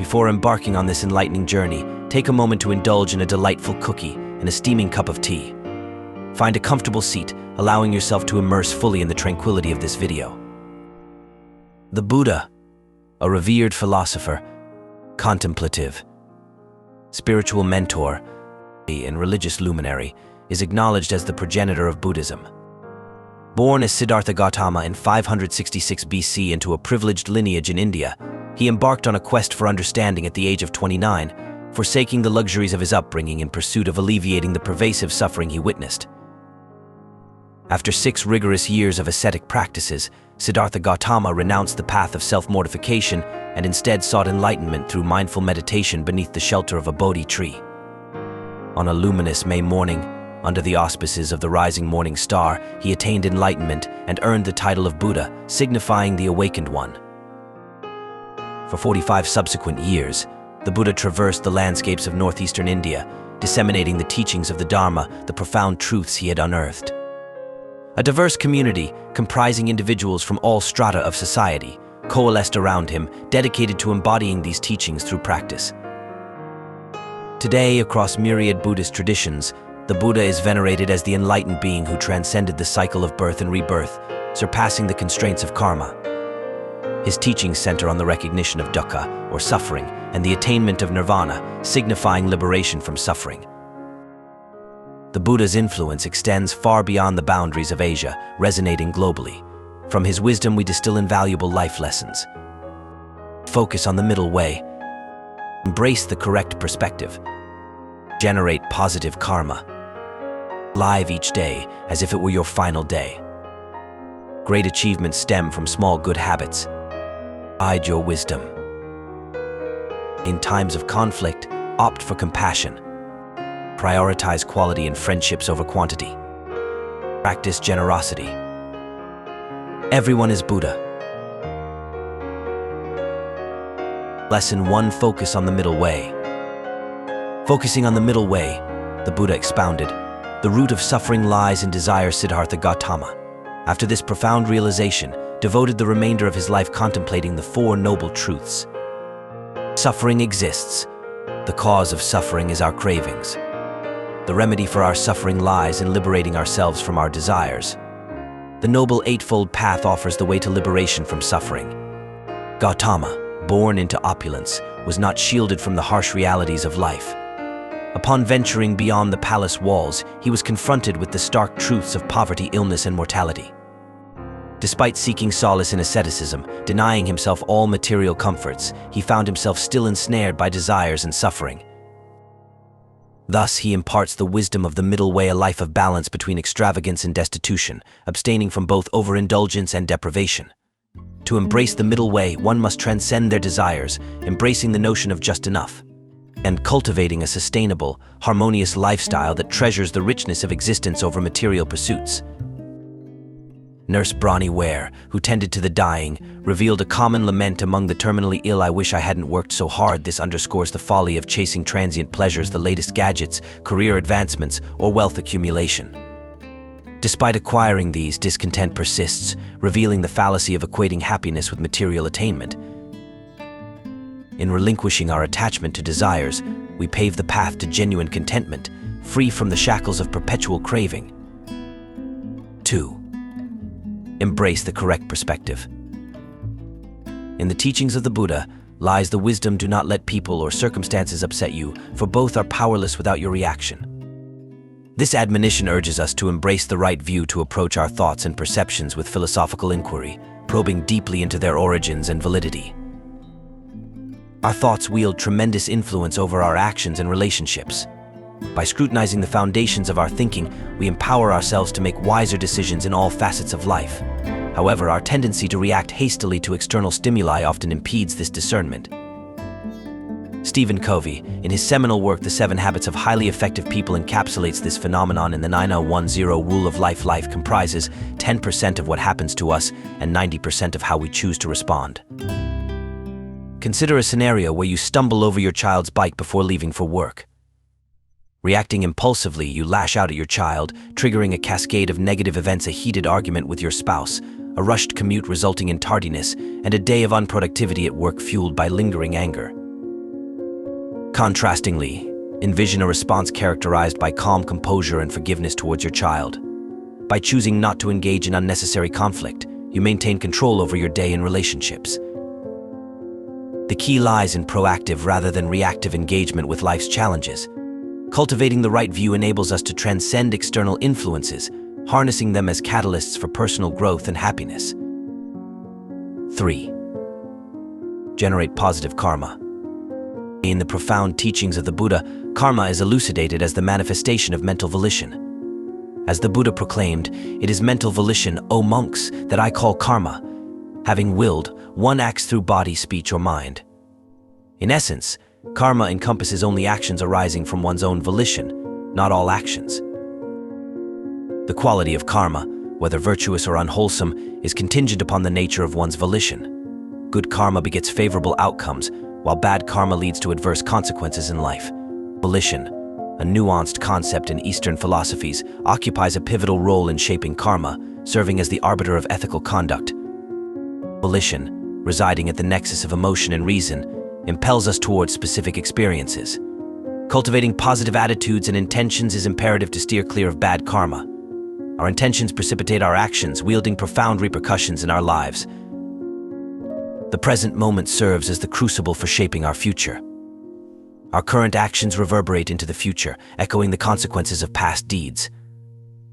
before embarking on this enlightening journey, take a moment to indulge in a delightful cookie and a steaming cup of tea. Find a comfortable seat, allowing yourself to immerse fully in the tranquility of this video. The Buddha, a revered philosopher, contemplative, spiritual mentor, and religious luminary, is acknowledged as the progenitor of Buddhism. Born as Siddhartha Gautama in 566 BC into a privileged lineage in India, he embarked on a quest for understanding at the age of 29, forsaking the luxuries of his upbringing in pursuit of alleviating the pervasive suffering he witnessed. After 6 rigorous years of ascetic practices, Siddhartha Gautama renounced the path of self-mortification and instead sought enlightenment through mindful meditation beneath the shelter of a Bodhi tree. On a luminous May morning, under the auspices of the rising morning star, he attained enlightenment and earned the title of Buddha, signifying the awakened one. For 45 subsequent years, the Buddha traversed the landscapes of northeastern India, disseminating the teachings of the Dharma, the profound truths he had unearthed. A diverse community, comprising individuals from all strata of society, coalesced around him, dedicated to embodying these teachings through practice. Today, across myriad Buddhist traditions, the Buddha is venerated as the enlightened being who transcended the cycle of birth and rebirth, surpassing the constraints of karma. His teachings center on the recognition of dukkha, or suffering, and the attainment of nirvana, signifying liberation from suffering. The Buddha's influence extends far beyond the boundaries of Asia, resonating globally. From his wisdom, we distill invaluable life lessons. Focus on the middle way. Embrace the correct perspective. Generate positive karma. Live each day as if it were your final day. Great achievements stem from small good habits. Guide your wisdom. In times of conflict, opt for compassion. Prioritize quality in friendships over quantity. Practice generosity. Everyone is Buddha. Lesson 1. Focus on the middle way. Focusing on the middle way, the Buddha expounded, the root of suffering lies in desire. Siddhartha Gautama, after this profound realization, devoted the remainder of his life contemplating the 4 noble truths. Suffering exists. The cause of suffering is our cravings. The remedy for our suffering lies in liberating ourselves from our desires. The Noble Eightfold Path offers the way to liberation from suffering. Gautama, born into opulence, was not shielded from the harsh realities of life. Upon venturing beyond the palace walls, he was confronted with the stark truths of poverty, illness, and mortality. Despite seeking solace in asceticism, denying himself all material comforts, he found himself still ensnared by desires and suffering. Thus, he imparts the wisdom of the middle way, a life of balance between extravagance and destitution, abstaining from both overindulgence and deprivation. To embrace the middle way, one must transcend their desires, embracing the notion of just enough, and cultivating a sustainable, harmonious lifestyle that treasures the richness of existence over material pursuits. Nurse Bronnie Ware, who tended to the dying, revealed a common lament among the terminally ill: "I wish I hadn't worked so hard." This underscores the folly of chasing transient pleasures, the latest gadgets, career advancements, or wealth accumulation. Despite acquiring these, discontent persists, revealing the fallacy of equating happiness with material attainment. In relinquishing our attachment to desires, we pave the path to genuine contentment, free from the shackles of perpetual craving. 2. Embrace the correct perspective. In the teachings of the Buddha lies the wisdom: do not let people or circumstances upset you, for both are powerless without your reaction. This admonition urges us to embrace the right view, to approach our thoughts and perceptions with philosophical inquiry, probing deeply into their origins and validity. Our thoughts wield tremendous influence over our actions and relationships. By scrutinizing the foundations of our thinking, we empower ourselves to make wiser decisions in all facets of life. However, our tendency to react hastily to external stimuli often impedes this discernment. Stephen Covey, in his seminal work The 7 Habits of Highly Effective People, encapsulates this phenomenon in the 9010 rule of life. Life comprises 10% of what happens to us and 90% of how we choose to respond. Consider a scenario where you stumble over your child's bike before leaving for work. Reacting impulsively, you lash out at your child, triggering a cascade of negative events: a heated argument with your spouse, a rushed commute resulting in tardiness, and a day of unproductivity at work fueled by lingering anger. Contrastingly, envision a response characterized by calm composure and forgiveness towards your child. By choosing not to engage in unnecessary conflict, you maintain control over your day and relationships. The key lies in proactive rather than reactive engagement with life's challenges. Cultivating the right view enables us to transcend external influences, harnessing them as catalysts for personal growth and happiness. 3. Generate positive karma. In the profound teachings of the Buddha, karma is elucidated as the manifestation of mental volition. As the Buddha proclaimed, "It is mental volition, O monks, that I call karma. Having willed, one acts through body, speech, or mind." In essence, karma encompasses only actions arising from one's own volition, not all actions. The quality of karma, whether virtuous or unwholesome, is contingent upon the nature of one's volition. Good karma begets favorable outcomes, while bad karma leads to adverse consequences in life. Volition, a nuanced concept in Eastern philosophies, occupies a pivotal role in shaping karma, serving as the arbiter of ethical conduct. Volition, residing at the nexus of emotion and reason, impels us towards specific experiences. Cultivating positive attitudes and intentions is imperative to steer clear of bad karma. Our intentions precipitate our actions, wielding profound repercussions in our lives. The present moment serves as the crucible for shaping our future. Our current actions reverberate into the future, echoing the consequences of past deeds.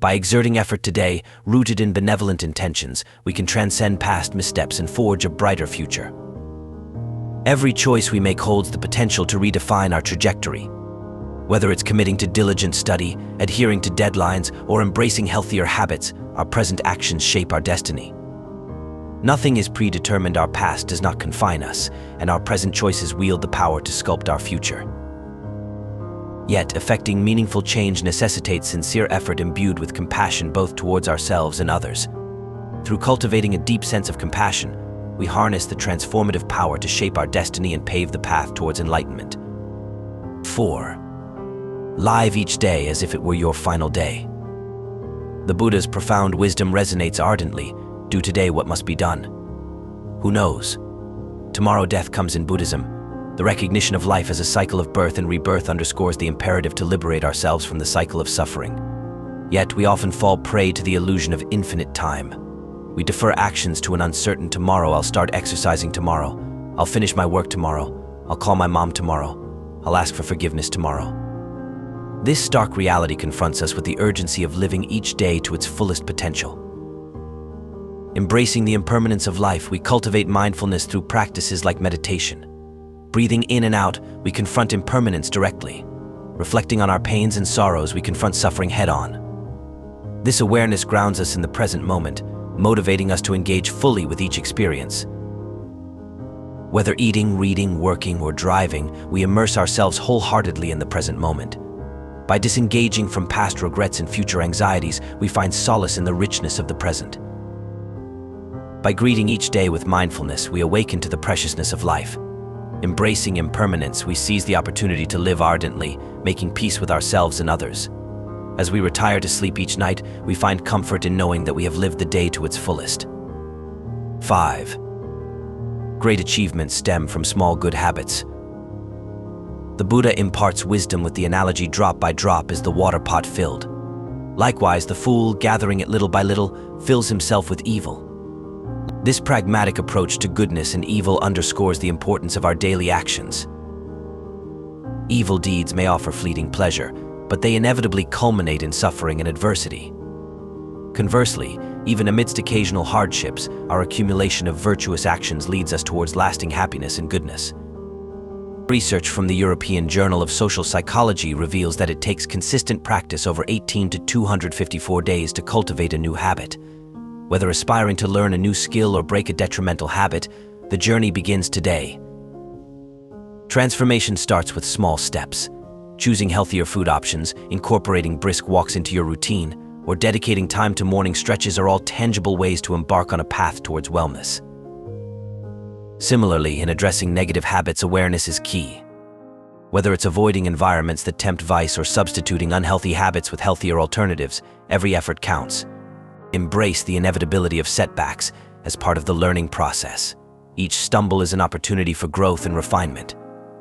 By exerting effort today, rooted in benevolent intentions, we can transcend past missteps and forge a brighter future. Every choice we make holds the potential to redefine our trajectory. Whether it's committing to diligent study, adhering to deadlines, or embracing healthier habits, our present actions shape our destiny. Nothing is predetermined. Our past does not confine us, and our present choices wield the power to sculpt our future. Yet, effecting meaningful change necessitates sincere effort imbued with compassion both towards ourselves and others. Through cultivating a deep sense of compassion, we harness the transformative power to shape our destiny and pave the path towards enlightenment. 4. Live each day as if it were your final day. The Buddha's profound wisdom resonates ardently. Do today what must be done. Who knows? Tomorrow death comes in Buddhism. The recognition of life as a cycle of birth and rebirth underscores the imperative to liberate ourselves from the cycle of suffering. Yet we often fall prey to the illusion of infinite time. We defer actions to an uncertain tomorrow. I'll start exercising tomorrow. I'll finish my work tomorrow. I'll call my mom tomorrow. I'll ask for forgiveness tomorrow. This stark reality confronts us with the urgency of living each day to its fullest potential. Embracing the impermanence of life, we cultivate mindfulness through practices like meditation. Breathing in and out, we confront impermanence directly. Reflecting on our pains and sorrows, we confront suffering head-on. This awareness grounds us in the present moment, motivating us to engage fully with each experience. Whether eating, reading, working, or driving, we immerse ourselves wholeheartedly in the present moment. By disengaging from past regrets and future anxieties, we find solace in the richness of the present. By greeting each day with mindfulness, we awaken to the preciousness of life. Embracing impermanence, we seize the opportunity to live ardently, making peace with ourselves and others. As we retire to sleep each night, we find comfort in knowing that we have lived the day to its fullest. 5. Great achievements stem from small good habits. The Buddha imparts wisdom with the analogy drop by drop is the water pot filled. Likewise, the fool, gathering it little by little, fills himself with evil. This pragmatic approach to goodness and evil underscores the importance of our daily actions. Evil deeds may offer fleeting pleasure, but they inevitably culminate in suffering and adversity. Conversely, even amidst occasional hardships, our accumulation of virtuous actions leads us towards lasting happiness and goodness. Research from the European Journal of Social Psychology reveals that it takes consistent practice over 18 to 254 days to cultivate a new habit. Whether aspiring to learn a new skill or break a detrimental habit, the journey begins today. Transformation starts with small steps. Choosing healthier food options, incorporating brisk walks into your routine, or dedicating time to morning stretches are all tangible ways to embark on a path towards wellness. Similarly, in addressing negative habits, awareness is key. Whether it's avoiding environments that tempt vice or substituting unhealthy habits with healthier alternatives, every effort counts. Embrace the inevitability of setbacks as part of the learning process. Each stumble is an opportunity for growth and refinement.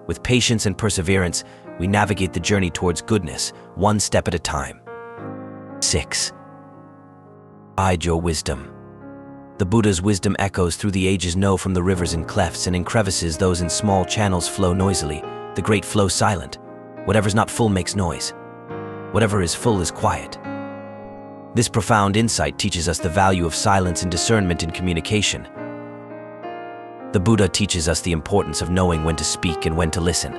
With patience and perseverance, we navigate the journey towards goodness, one step at a time. 6. Hide your wisdom. The Buddha's wisdom echoes through the ages, know from the rivers in clefts and in crevices, those in small channels flow noisily, the great flow silent. Whatever's not full makes noise. Whatever is full is quiet. This profound insight teaches us the value of silence and discernment in communication. The Buddha teaches us the importance of knowing when to speak and when to listen.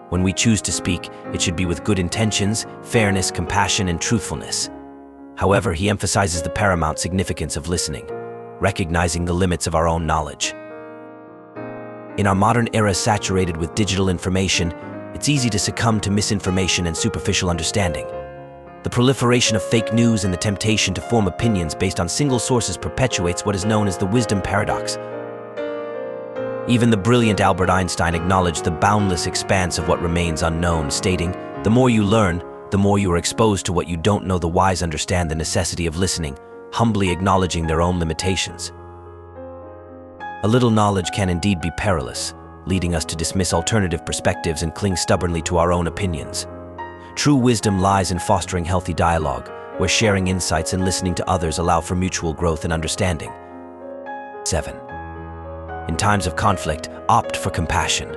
When we choose to speak, it should be with good intentions, fairness, compassion, and truthfulness. However, he emphasizes the paramount significance of listening, recognizing the limits of our own knowledge. In our modern era saturated with digital information, it's easy to succumb to misinformation and superficial understanding. The proliferation of fake news and the temptation to form opinions based on single sources perpetuates what is known as the wisdom paradox. Even the brilliant Albert Einstein acknowledged the boundless expanse of what remains unknown, stating, "The more you learn, the more you are exposed to what you don't know. The wise understand the necessity of listening, humbly acknowledging their own limitations." A little knowledge can indeed be perilous, leading us to dismiss alternative perspectives and cling stubbornly to our own opinions. True wisdom lies in fostering healthy dialogue, where sharing insights and listening to others allow for mutual growth and understanding. 7. In times of conflict, opt for compassion.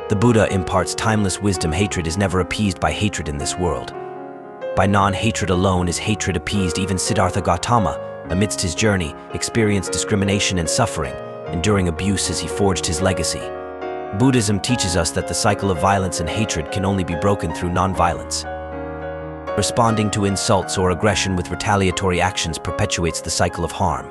The Buddha imparts timeless wisdom. Hatred is never appeased by hatred in this world. By non-hatred alone is hatred appeased. Even Siddhartha Gautama, amidst his journey, experienced discrimination and suffering, enduring abuse as he forged his legacy. Buddhism teaches us that the cycle of violence and hatred can only be broken through non-violence. Responding to insults or aggression with retaliatory actions perpetuates the cycle of harm.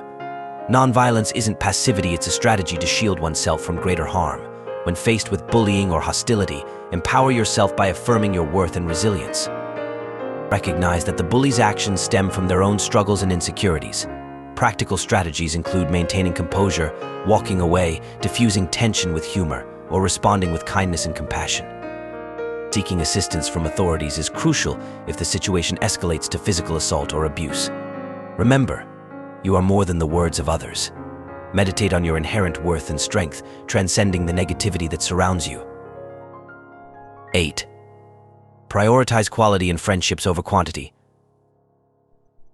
Non-violence isn't passivity, it's a strategy to shield oneself from greater harm. When faced with bullying or hostility, empower yourself by affirming your worth and resilience. Recognize that the bully's actions stem from their own struggles and insecurities. Practical strategies include maintaining composure, walking away, diffusing tension with humor, or responding with kindness and compassion. Seeking assistance from authorities is crucial if the situation escalates to physical assault or abuse. Remember, you are more than the words of others. Meditate on your inherent worth and strength, transcending the negativity that surrounds you. 8. Prioritize quality in friendships over quantity.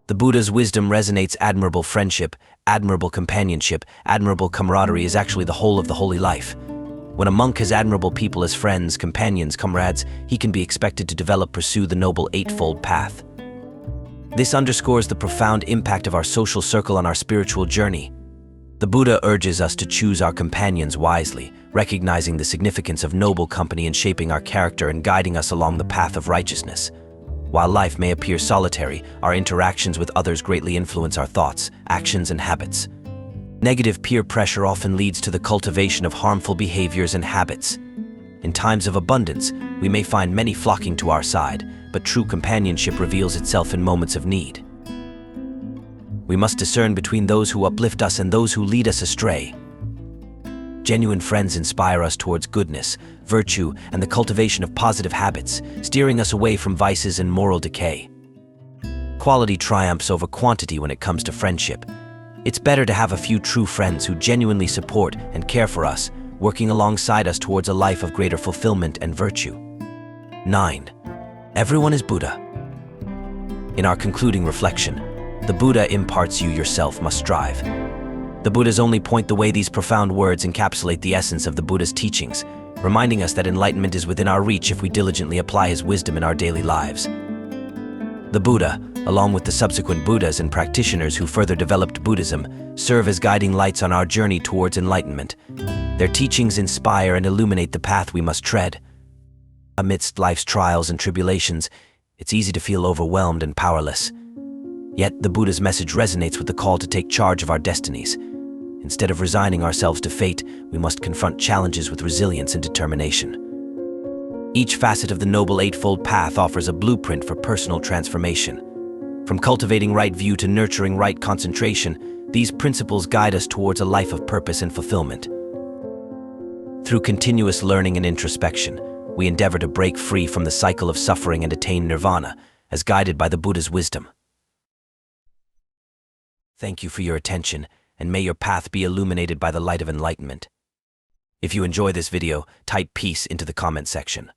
The Buddha's wisdom resonates. Admirable friendship, admirable companionship, admirable camaraderie is actually the whole of the holy life. When a monk has admirable people as friends, companions, comrades, he can be expected to pursue the noble eightfold path. This underscores the profound impact of our social circle on our spiritual journey. The Buddha urges us to choose our companions wisely, recognizing the significance of noble company in shaping our character and guiding us along the path of righteousness. While life may appear solitary, our interactions with others greatly influence our thoughts, actions, and habits. Negative peer pressure often leads to the cultivation of harmful behaviors and habits. In times of abundance, we may find many flocking to our side, but true companionship reveals itself in moments of need. We must discern between those who uplift us and those who lead us astray. Genuine friends inspire us towards goodness, virtue, and the cultivation of positive habits, steering us away from vices and moral decay. Quality triumphs over quantity when it comes to friendship. It's better to have a few true friends who genuinely support and care for us, working alongside us towards a life of greater fulfillment and virtue. 9. Everyone is Buddha. In our concluding reflection, the Buddha imparts you yourself must strive. The Buddha's only point the way. These profound words encapsulate the essence of the Buddha's teachings, reminding us that enlightenment is within our reach if we diligently apply his wisdom in our daily lives. The Buddha, along with the subsequent Buddhas and practitioners who further developed Buddhism, serve as guiding lights on our journey towards enlightenment. Their teachings inspire and illuminate the path we must tread. Amidst life's trials and tribulations, it's easy to feel overwhelmed and powerless. Yet the Buddha's message resonates with the call to take charge of our destinies. Instead of resigning ourselves to fate, we must confront challenges with resilience and determination. Each facet of the Noble Eightfold Path offers a blueprint for personal transformation. From cultivating right view to nurturing right concentration, these principles guide us towards a life of purpose and fulfillment. Through continuous learning and introspection, we endeavor to break free from the cycle of suffering and attain nirvana, as guided by the Buddha's wisdom. Thank you for your attention, and may your path be illuminated by the light of enlightenment. If you enjoy this video, type peace into the comment section.